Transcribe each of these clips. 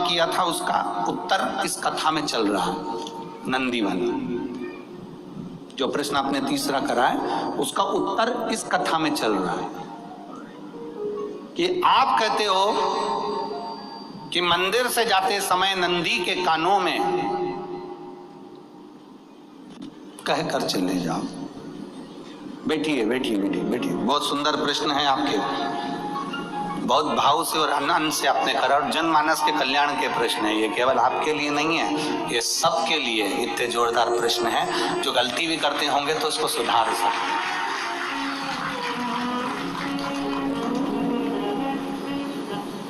किया था उसका उत्तर इस कथा में चल रहा है। नंदी वाला जो प्रश्न आपने तीसरा करा है उसका उत्तर इस कथा में चल रहा है कि आप कहते हो कि मंदिर से जाते समय नंदी के कानों में कहकर चले जाओ। बैठिए बैठिए बैठिए बैठिए। बहुत सुंदर प्रश्न है आपके, बहुत भाव से और आनंद से आपने करा और जनमानस के कल्याण के प्रश्न है ये, केवल आपके लिए नहीं है, ये सबके लिए इतने जोरदार प्रश्न है। जो गलती भी करते होंगे तो उसको सुधार सकते।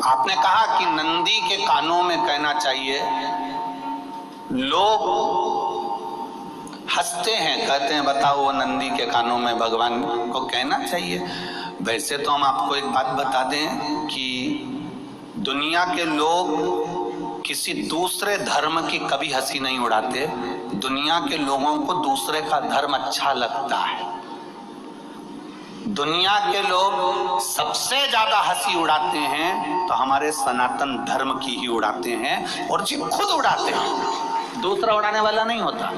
आपने कहा कि नंदी के कानों में कहना चाहिए। लोग हंसते हैं, कहते हैं बताओ वो नंदी के कानों में भगवान को कहना चाहिए। वैसे तो हम आपको एक बात बता दें कि दुनिया के लोग किसी दूसरे धर्म की कभी हंसी नहीं उड़ाते। दुनिया के लोगों को दूसरे का धर्म अच्छा लगता है। दुनिया के लोग सबसे ज्यादा हंसी उड़ाते हैं तो हमारे सनातन धर्म की ही उड़ाते हैं, और जी खुद उड़ाते हैं, दूसरा उड़ाने वाला नहीं होता।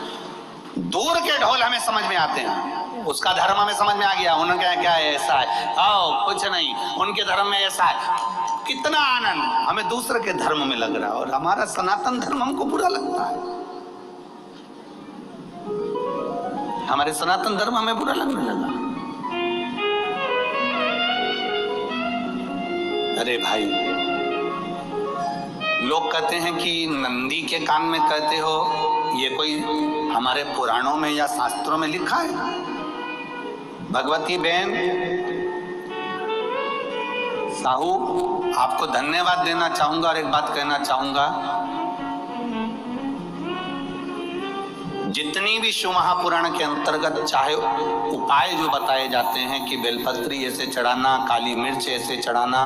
दूर के ढोल हमें समझ में आते हैं, उसका धर्म हमें समझ में आ गया, उनका क्या है ऐसा है, आओ कुछ नहीं, उनके धर्म में ऐसा है, कितना आनंद हमें दूसरे के धर्म में लग रहा है, और हमारा सनातन धर्म हमको बुरा लगता है। हमारे सनातन धर्म हमें बुरा लगने लगा। अरे भाई, लोग कहते हैं कि नंदी के कान में कहते हो, ये कोई हमारे पुराणों में या शास्त्रों में लिखा है? भगवती बहन साहू, आपको धन्यवाद देना चाहूंगा और एक बात कहना चाहूंगा। जितनी भी शिव महापुराण के अंतर्गत चाहे उपाय जो बताए जाते हैं कि बेलपत्री ऐसे चढ़ाना, काली मिर्च ऐसे चढ़ाना,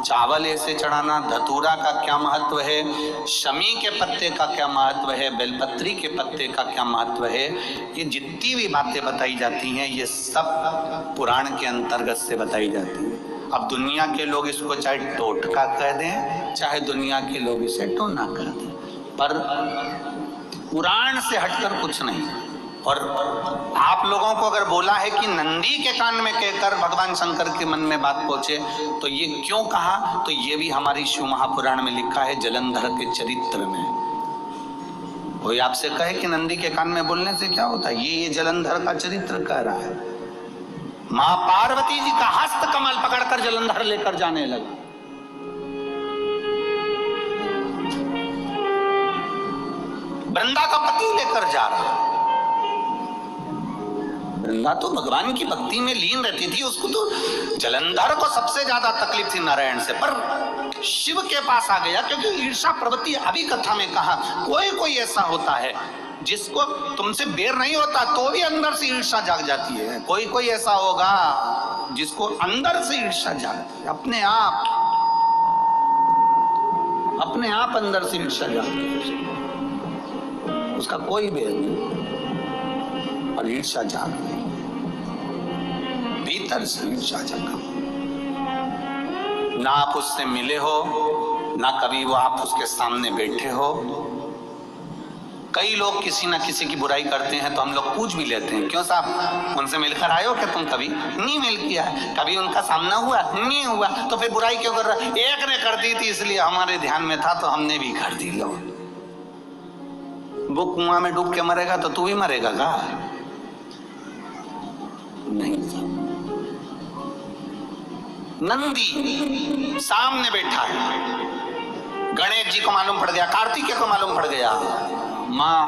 चावल ऐसे चढ़ाना, धतूरा का क्या महत्व है, शमी के पत्ते का क्या महत्व है, बेलपत्री के पत्ते का क्या महत्व है, ये जितनी भी बातें बताई जाती हैं ये सब पुराण के अंतर्गत से बताई जाती है। अब दुनिया के लोग इसको चाहे टोटका कह दें, चाहे दुनिया के लोग इसे टोना कह दें, पर पुराण से हटकर कुछ नहीं। और आप लोगों को अगर बोला है कि नंदी के कान में कहकर भगवान शंकर के मन में बात पहुंचे, तो ये क्यों कहा, तो ये भी हमारी शिव महापुराण में लिखा है, जलंधर के चरित्र में। कोई आपसे कहे कि नंदी के कान में बोलने से क्या होता है, ये जलंधर का चरित्र कह रहा है। मां पार्वती जी का हस्त कमल पकड़कर जलंधर लेकर जाने लगा। वृंदा का पति लेकर जा रहा। वृंदा तो भगवान की भक्ति में लीन रहती थी, उसको तो जलंधर को सबसे ज्यादा तकलीफ थी नारायण से, पर शिव के पास आ गया, क्योंकि ईर्षा प्रवृत्ति अभी कथा में कहा, कोई कोई ऐसा होता है जिसको तुमसे बेर नहीं होता तो भी अंदर से ईर्षा जाग जाती है। कोई कोई ऐसा होगा जिसको अंदर से ईर्षा जागती है, अपने आप अंदर से ईर्षा जागती है, उसका कोई बेर नहीं, और ईर्षा जाग गई, भीतर से ईर्षा जागा। ना आप उससे मिले हो, ना कभी वो आप उसके सामने बैठे हो। कई लोग किसी ना किसी की बुराई करते हैं तो हम लोग पूछ भी लेते हैं, क्यों साहब उनसे मिलकर आए हो क्या तुम? कभी नहीं मिल किया है, कभी उनका सामना हुआ नहीं हुआ, तो फिर बुराई क्यों कर रहा? एक ने कर दी थी इसलिए हमारे ध्यान में था तो हमने भी कर दी। लो, वो कुआं में डूब के मरेगा तो तू भी मरेगा का? नहीं। नंदी सामने बैठा है, गणेश जी को मालूम पड़ गया, कार्तिकेय को मालूम पड़ गया, मां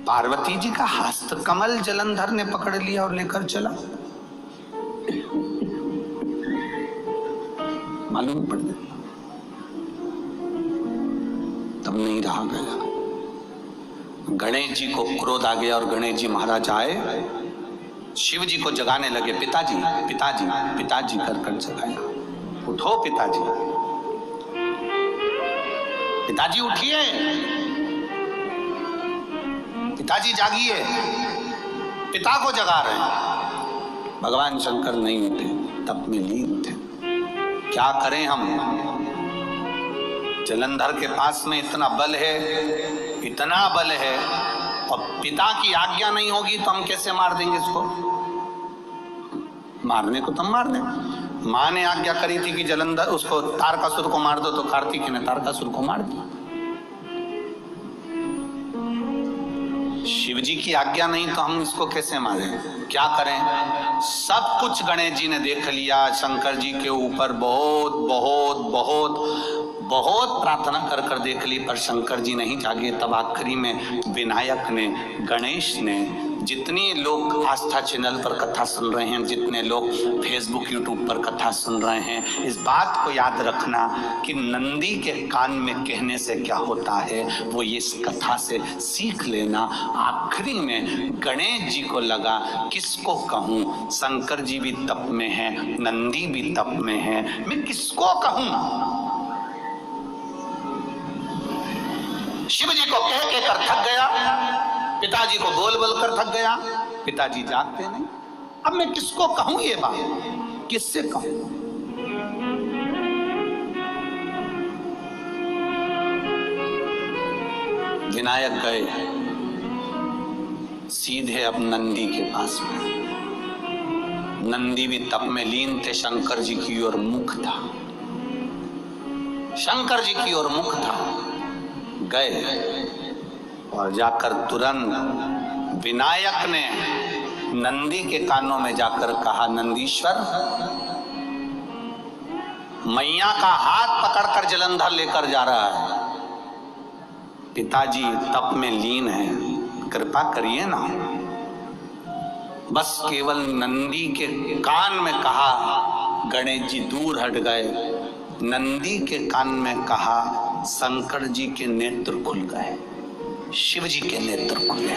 पार्वती जी का हस्त कमल जलंधर ने पकड़ लिया और लेकर चला। मालूम पड़ गया, तब नहीं रहा गया। गणेश जी को क्रोध आ गया और गणेश जी महाराज आए, शिव जी को जगाने लगे। पिताजी पिताजी पिताजी कर जगाया, उठो पिताजी, पिताजी उठिए, पिताजी जागिए, पिता को जगा रहे हैं। भगवान शंकर नहीं उठे, तप में लीन थे। क्या करें हम? जलंधर के पास में इतना बल है, इतना बल है, और पिता की आज्ञा नहीं होगी तो हम कैसे मार देंगे इसको? मारने को तो हम मार दें। माँ ने आज्ञा करी थी कि जलंधर उसको तारकासुर को मार दो, तो कार्तिक ने तारकासुर को मार दिया। शिव जी की आज्ञा नहीं तो हम इसको कैसे मारें? क्या करें? सब कुछ गणेश जी ने देख लिया, शंकर जी के ऊपर बहुत बहुत बहुत बहुत प्रार्थना कर कर देख ली, पर शंकर जी नहीं जागे। तब आखिरी में विनायक ने, गणेश ने, जितने लोग आस्था चैनल पर कथा सुन रहे हैं, जितने लोग फेसबुक यूट्यूब पर कथा सुन रहे हैं, इस बात को याद रखना कि नंदी के कान में कहने से क्या होता है वो ये इस कथा से सीख लेना। आखिरी में गणेश जी को लगा किसको कहूँ, शंकर जी भी तप में है, नंदी भी तप में है, मैं किसको कहूँ? शिव जी को कह के कर थक गया, पिताजी को बोल बोल कर थक गया, पिताजी जागते नहीं। अब मैं किसको कहूं ये बात, किससे कहूं? विनायक गए सीधे अब नंदी के पास में। नंदी भी तप में लीन थे, शंकर जी की ओर मुख था, शंकर जी की ओर मुख था। गए और जाकर तुरंत विनायक ने नंदी के कानों में जाकर कहा, नंदीश्वर, मैया का हाथ पकड़कर जलंधर लेकर जा रहा है, पिताजी तप में लीन है, कृपा करिए ना। बस केवल नंदी के कान में कहा, गणेश जी दूर हट गए। नंदी के कान में कहा, शंकर जी के नेत्र खुल गए, शिव जी के नेत्र खुले।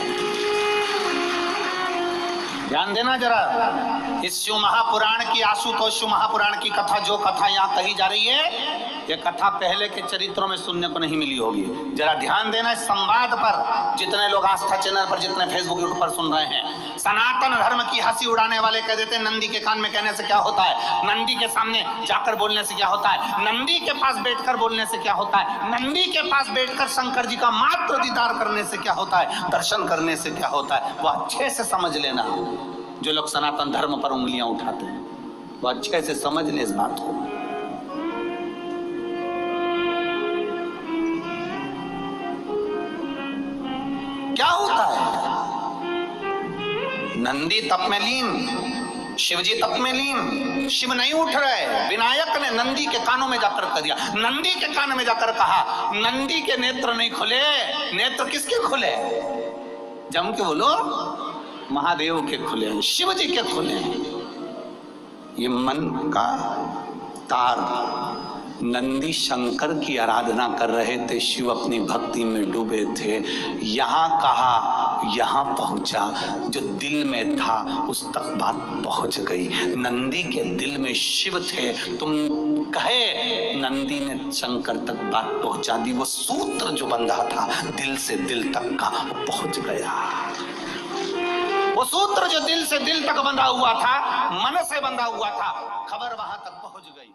ध्यान देना जरा, इस शिव महापुराण की, आशुतोष शिव महापुराण की कथा, जो कथा यहाँ कही जा रही है, ये कथा पहले के चरित्रों में सुनने को नहीं मिली होगी। जरा ध्यान देना इस संवाद पर, जितने लोग आस्था चैनल पर, जितने फेसबुक यूट्यूब पर सुन रहे हैं। सनातन धर्म की हंसी उड़ाने वाले कह देते हैं नंदी के कान में कहने से क्या होता है, नंदी के सामने जाकर बोलने से क्या होता है, नंदी के पास बैठकर बोलने से क्या होता है, नंदी के पास बैठकर शंकर जी का मात्र दीदार करने से क्या होता है, दर्शन करने से क्या होता है। वो अच्छे से समझ लेना, जो लोग सनातन धर्म पर उंगलियां उठाते हैं वो अच्छे से समझ ले इस बात को। क्या होता है, नंदी तप में लीन, शिवजी तप में लीन, शिव नहीं उठ रहे। विनायक ने नंदी के कानों में जाकर कह दिया, नंदी के कान में जाकर कहा, नंदी के नेत्र नहीं खुले। नेत्र किसके खुले? जम के बोलो, महादेव के खुले, शिव जी के खुले। ये मन का तार, नंदी शंकर की आराधना कर रहे थे, शिव अपनी भक्ति में डूबे थे। यहाँ कहा, यहाँ पहुंचा, जो दिल में था उस तक बात पहुंच गई। नंदी के दिल में शिव थे, तुम कहे नंदी ने शंकर तक बात पहुंचा दी। वो सूत्र जो बंधा था दिल से दिल तक का, वो पहुंच गया। वो सूत्र जो दिल से दिल तक बंधा हुआ था, मन से बंधा हुआ था, खबर वहां तक पहुंच गई।